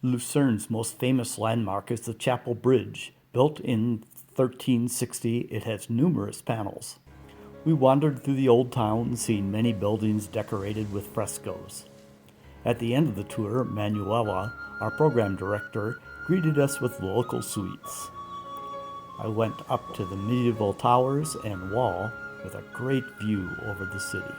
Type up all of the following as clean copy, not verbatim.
Lucerne's most famous landmark is the Chapel Bridge. Built in 1360, it has numerous panels. We wandered through the old town, seeing many buildings decorated with frescoes. At the end of the tour, Manuela, our program director, greeted us with local sweets. I went up to the medieval towers and wall with a great view over the city.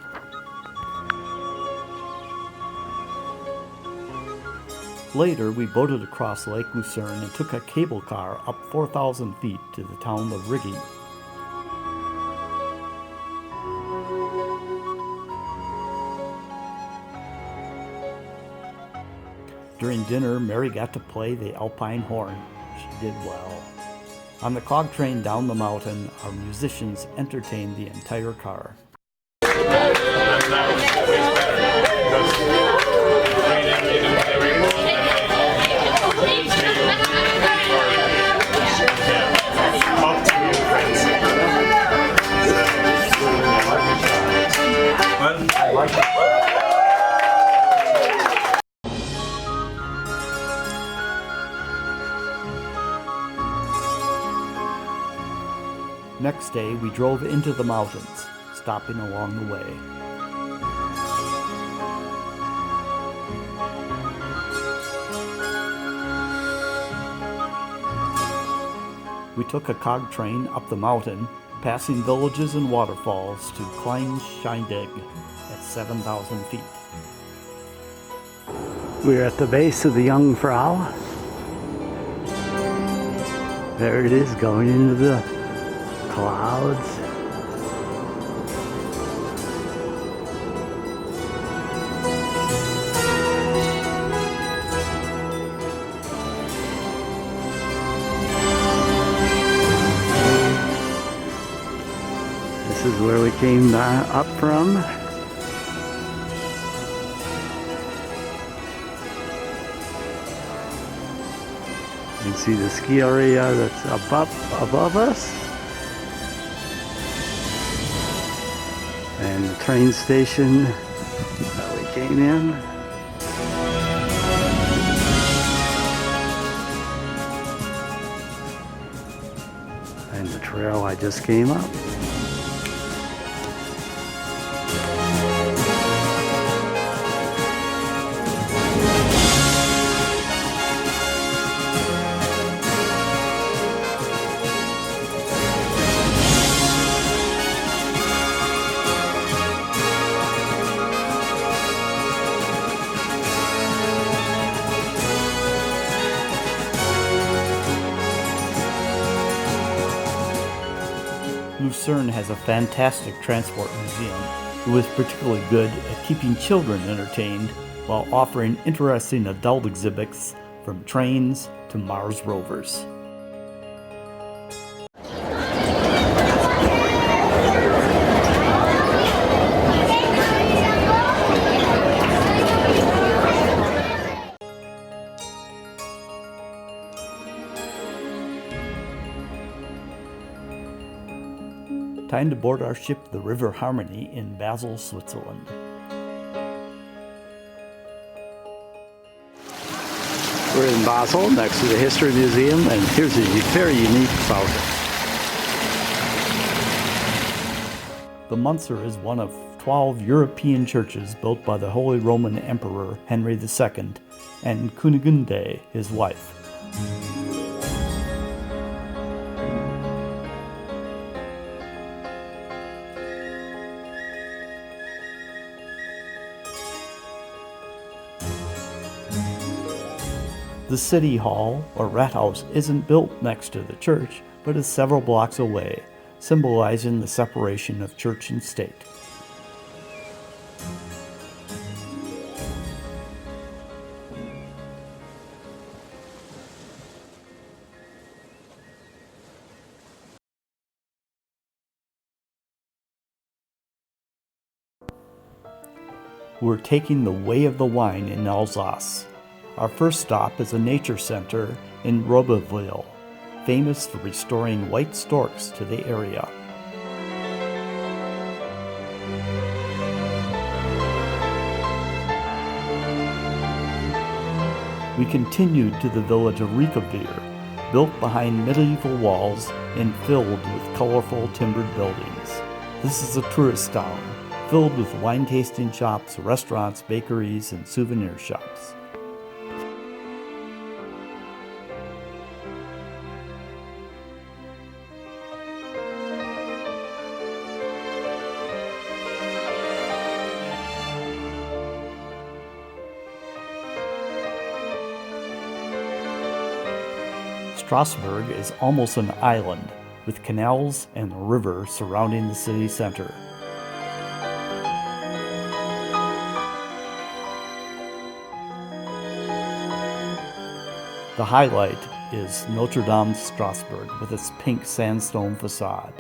Later, we boated across Lake Lucerne and took a cable car up 4,000 feet to the town of Rigging. During dinner, Mary got to play the alpine horn. She did well. On the cog train down the mountain, our musicians entertained the entire car. Next day, we drove into the mountains, stopping along the way. We took a cog train up the mountain, passing villages and waterfalls to Kleinscheindig at 7,000 feet. We're at the base of the Jungfrau. There it is, going into the clouds. This is where we came up from. You can see the ski area that's above us. And the train station that we came in. And the trail I just came up. Lucerne has a fantastic transport museum. It was particularly good at keeping children entertained while offering interesting adult exhibits from trains to Mars rovers. Time to board our ship, the River Harmony, in Basel, Switzerland. We're in Basel, next to the History Museum, and here's a very unique fountain. The Munzer is one of 12 European churches built by the Holy Roman Emperor Henry II and Kunigunde, his wife. The City Hall, or Rathaus, isn't built next to the church, but is several blocks away, symbolizing the separation of church and state. We're taking the Way of the Wine in Alsace. Our first stop is a nature center in Robeville, famous for restoring white storks to the area. We continued to the village of Rikavir, built behind medieval walls and filled with colorful timbered buildings. This is a tourist town, filled with wine tasting shops, restaurants, bakeries, and souvenir shops. Strasbourg is almost an island, with canals and a river surrounding the city center. The highlight is Notre Dame Strasbourg with its pink sandstone facade.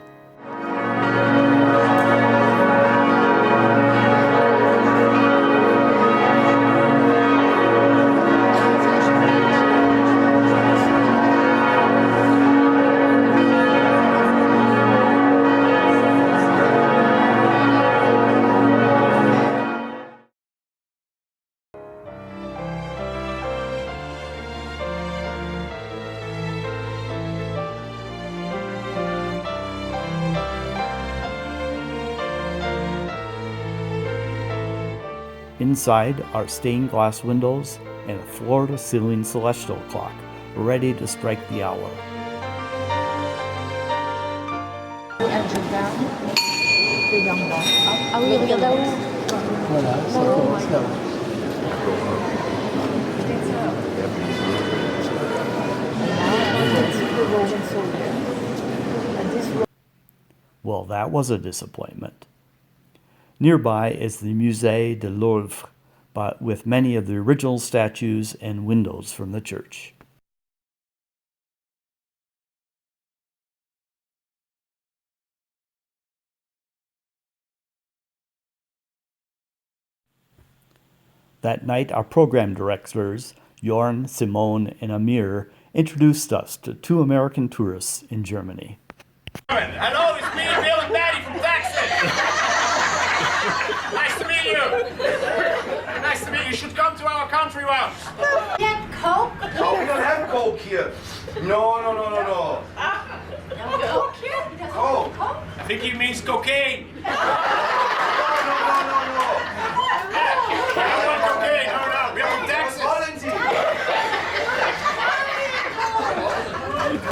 Inside are stained glass windows and a floor-to-ceiling celestial clock, ready to strike the hour. Are we gonna get that one? Well, that was a disappointment. Nearby is the Musée de Louvre, but with many of the original statues and windows from the church. That night, our program directors, Jorn, Simone, and Amir, introduced us to 2 American tourists in Germany. Hello, it's me, Bill and Daddy from Texas. Nice to meet you. Nice to meet you. You should come to our country once. Get Coke? No, we don't have Coke here. No. No Coke here? He doesn't Coke. have Coke? I think he means cocaine. No. I don't want cocaine. No. We're from Texas.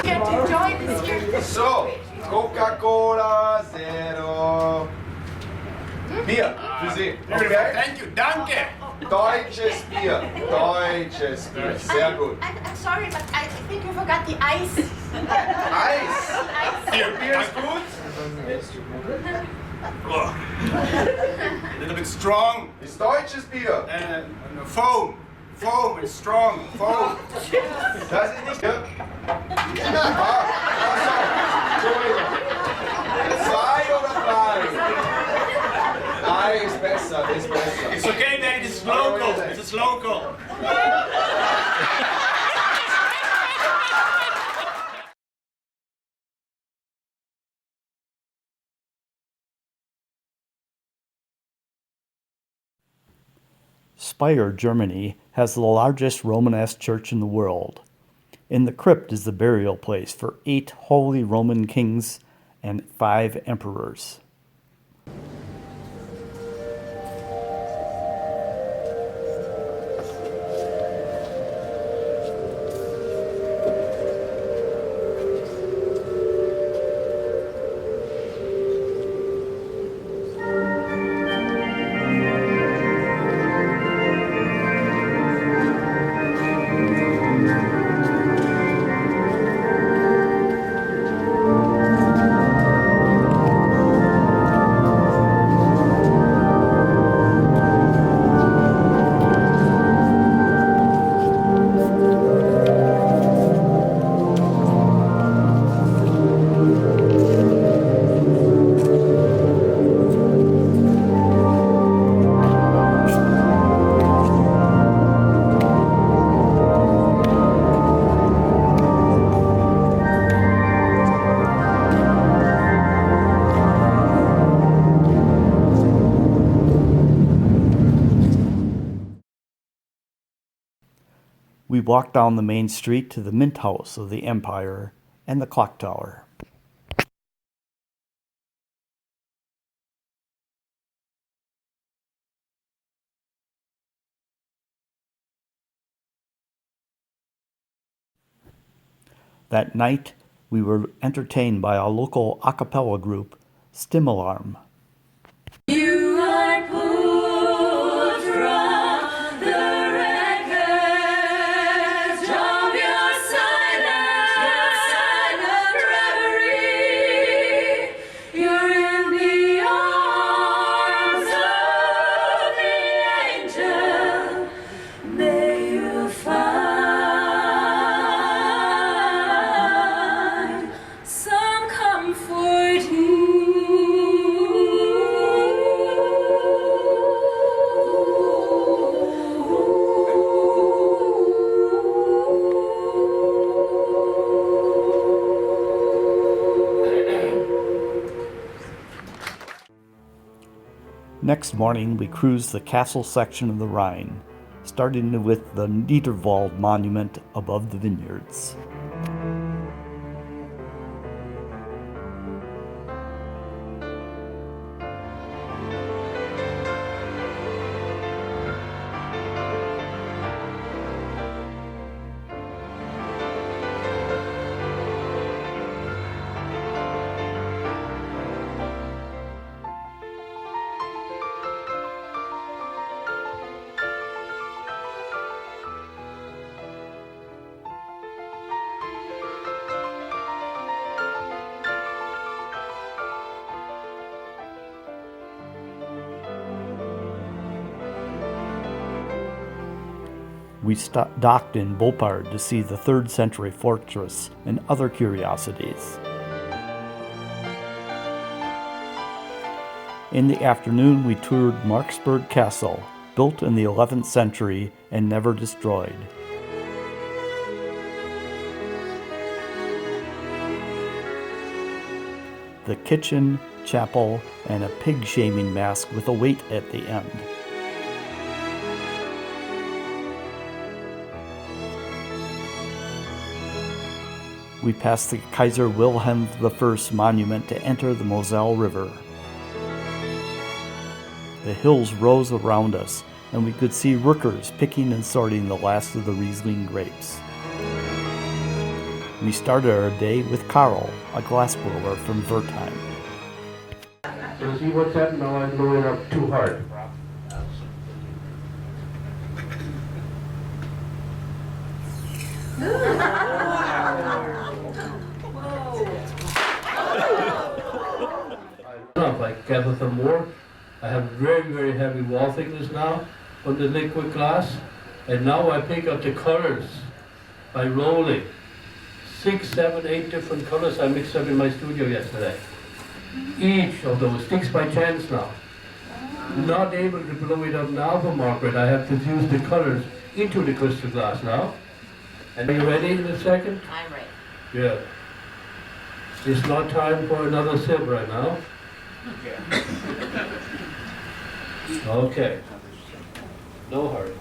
Get to join this here. So, Coca-Cola Zero. Bier, für Sie. Okay? Thank you. Danke. Deutsches Bier. Deutsches Bier. Sehr gut. I'm sorry, but I think you forgot the ice. Eis. Here, Bier ist gut. A little bit strong. Ist deutsches Bier. Foam. Foam is strong. Foam. Das ist nicht Bier. Entschuldigung. 2 oder 3? 3 ist besser, ist besser. It's okay, Daddy. This is local. This is local. Speyer, Germany, has the largest Romanesque church in the world. In the crypt is the burial place for 8 Holy Roman kings and 5 emperors. We walked down the main street to the Mint House of the Empire and the clock tower. That night, we were entertained by a local a cappella group, Stimalarm. You are pulled from the wreckage of your silent reverie. You're in the arms of the angel. May you find some comfort Next morning, we cruised the castle section of the Rhine, starting with the Niederwald monument above the vineyards. We docked in Boppard to see the 3rd century fortress and other curiosities. In the afternoon, we toured Marksburg Castle, built in the 11th century and never destroyed. The kitchen, chapel, and a pig shaming mask with a weight at the end. We passed the Kaiser Wilhelm I monument to enter the Mosel River. The hills rose around us, and we could see workers picking and sorting the last of the Riesling grapes. We started our day with Karl, a glassblower from Wertheim. So see what's happened now? I'm blowing up too hard. I gather some more. I have very heavy wall thickness now on the liquid glass, and now I pick up the colors by rolling. 6, 7, 8 different colors I mixed up in my studio yesterday. Each of those 6 by 10s now. Not able to blow it up now for Margaret. I have to use the colors into the crystal glass now. And are you ready in a second? I'm ready. Yeah. It's not time for another sip right now. Okay. No hurry.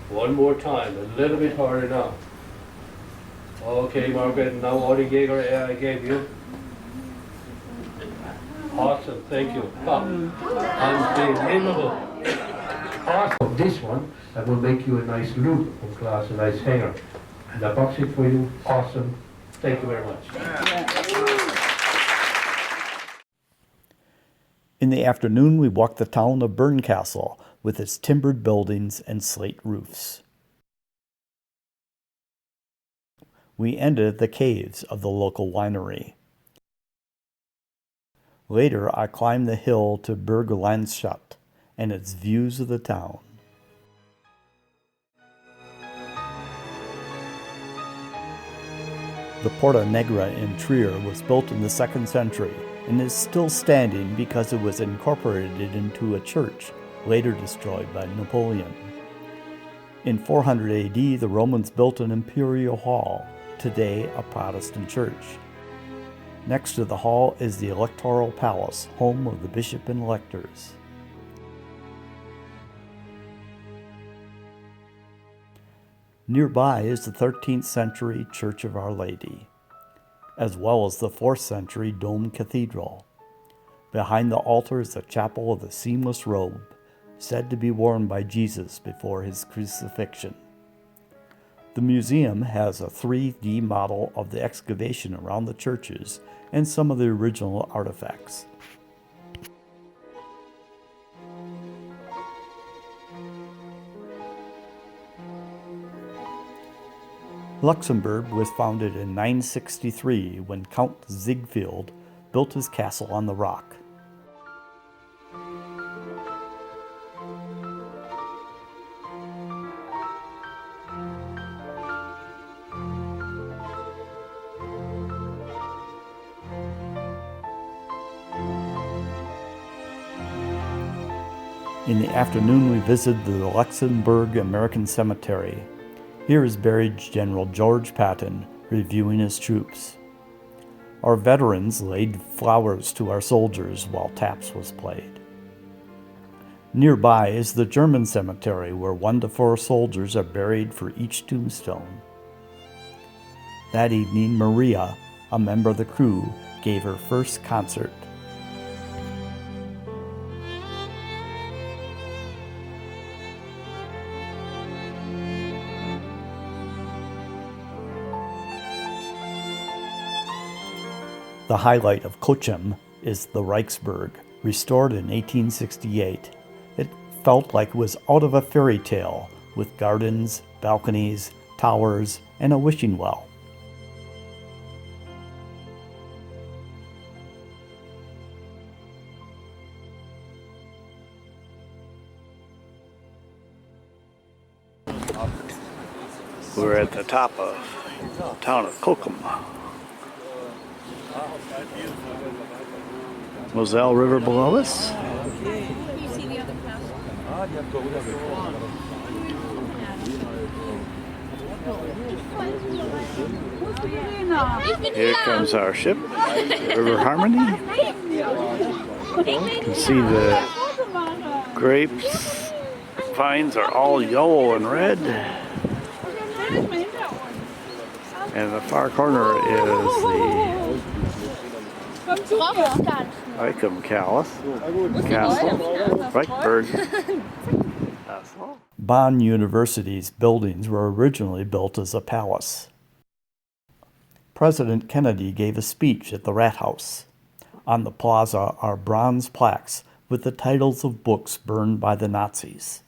One more time, a little bit harder now. Okay, Margaret, now all the Jaeger air I gave you. Awesome, thank you. Unbelievable. Awesome. This one, I will make you a nice loop of glass, a nice hanger. And I box it for you. Awesome. Thank you very much. In the afternoon, we walked the town of Bernkastel with its timbered buildings and slate roofs. We ended at the caves of the local winery. Later, I climbed the hill to Berglandschaft and its views of the town. The Porta Negra in Trier was built in the 2nd century and is still standing because it was incorporated into a church, later destroyed by Napoleon. In 400 AD, the Romans built an imperial hall, today a Protestant church. Next to the hall is the Electoral Palace, home of the bishop and electors. Nearby is the 13th century Church of Our Lady, as well as the 4th century domed cathedral. Behind the altar is the chapel of the seamless robe, said to be worn by Jesus before his crucifixion. The museum has a 3D model of the excavation around the churches and some of the original artifacts. Luxembourg was founded in 963 when Count Ziegfeld built his castle on the rock. In the afternoon, we visited the Luxembourg American Cemetery. Here is buried General George Patton, reviewing his troops. Our veterans laid flowers to our soldiers while taps was played. Nearby is the German cemetery, where 1 to 4 soldiers are buried for each tombstone. That evening, Maria, a member of the crew, gave her first concert. The highlight of Cochem is the Reichsburg, restored in 1868. It felt like it was out of a fairy tale, with gardens, balconies, towers, and a wishing well. We're at the top of the town of Cochem. Moselle River below us. Here comes our ship, the River Harmony. You can see the grapes, vines are all yellow and red. And the far corner is the Reichum Castle, Reichsburg Castle. Bonn University's buildings were originally built as a palace. President Kennedy gave a speech at the Rathaus. On the plaza are bronze plaques with the titles of books burned by the Nazis.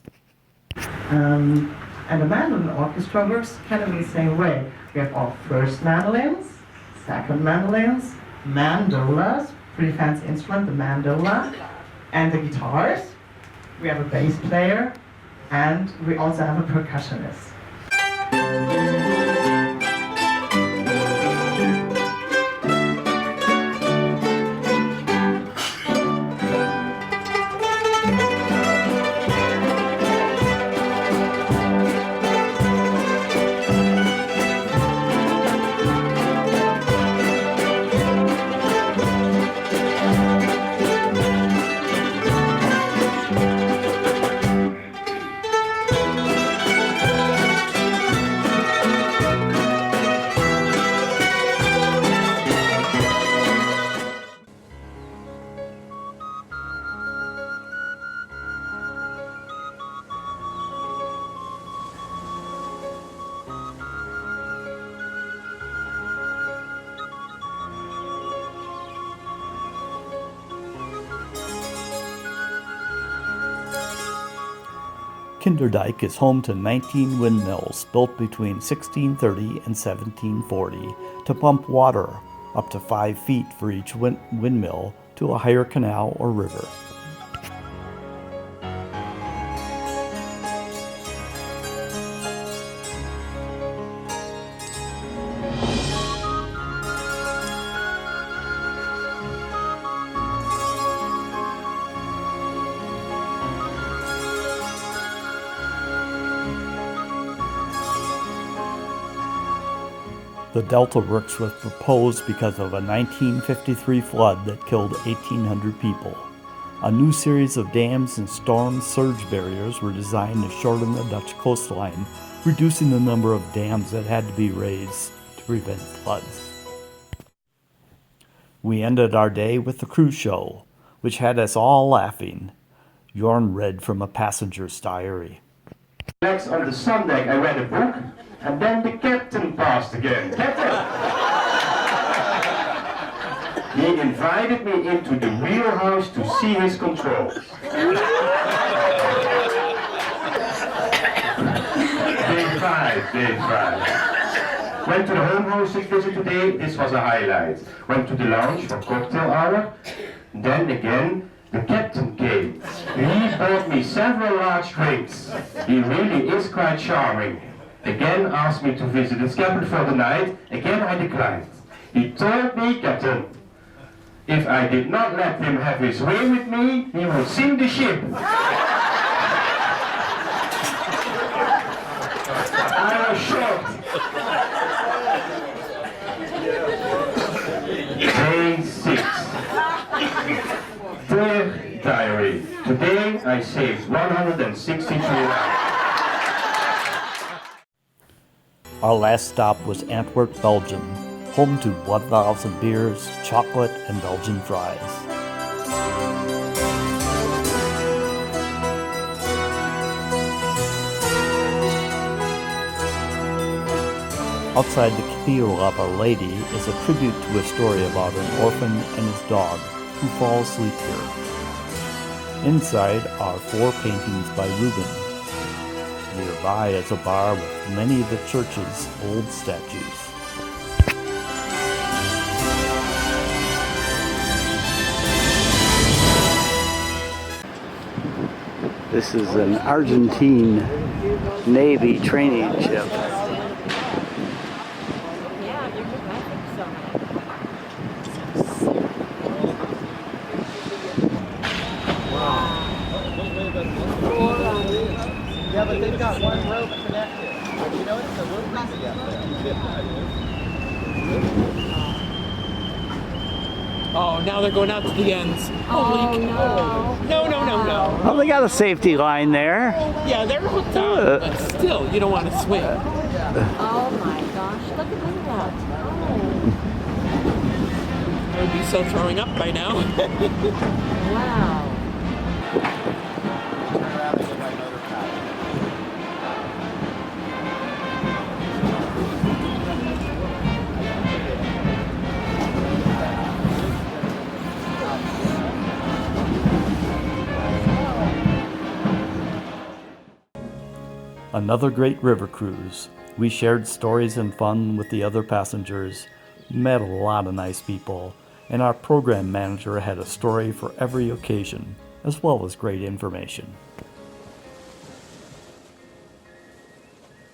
And the mandolin orchestra works kind of in the same way. We have our first mandolins, second mandolins, mandolas, pretty fancy instrument, the mandola, and the guitars. We have a bass player, and we also have a percussionist. Kinderdijk is home to 19 windmills built between 1630 and 1740 to pump water up to 5 feet for each windmill to a higher canal or river. The Delta Works was proposed because of a 1953 flood that killed 1,800 people. A new series of dams and storm surge barriers were designed to shorten the Dutch coastline, reducing the number of dams that had to be raised to prevent floods. We ended our day with the cruise show, which had us all laughing. Jorn read from a passenger's diary. Next, on the sun deck, I read a book, and then the captain passed again. Captain! He invited me into the wheelhouse to see his controls. Day five. Went to the home hosting visit today, this was a highlight. Went to the lounge for cocktail hour. Then again, the captain came. He bought me several large drinks. He really is quite charming. Again asked me to visit his cabin for the night. Again I declined. He told me, Captain, if I did not let him have his way with me, he would sink the ship. I was shocked. Day 6. Dear diary, today I saved 163 lives. Our last stop was Antwerp, Belgium, home to 1,000 beers, chocolate, and Belgian fries. Outside the Cathedral of Our Lady is a tribute to a story about an orphan and his dog who fall asleep here. Inside are 4 paintings by Rubens. Nearby is a bar with many of the church's old statues. This is an Argentine Navy training ship. Yeah, but they've got one rope connected. But you know, it's a little easy up there. Oh, now they're going out to the ends. Oh, no. No. Oh, they got a safety line there. Yeah, they're hooked on, but still, you don't want to swing. Oh my gosh, look at that. Oh. I would be so throwing up by now. Wow. Another great river cruise. We shared stories and fun with the other passengers, met a lot of nice people, and our program manager had a story for every occasion, as well as great information.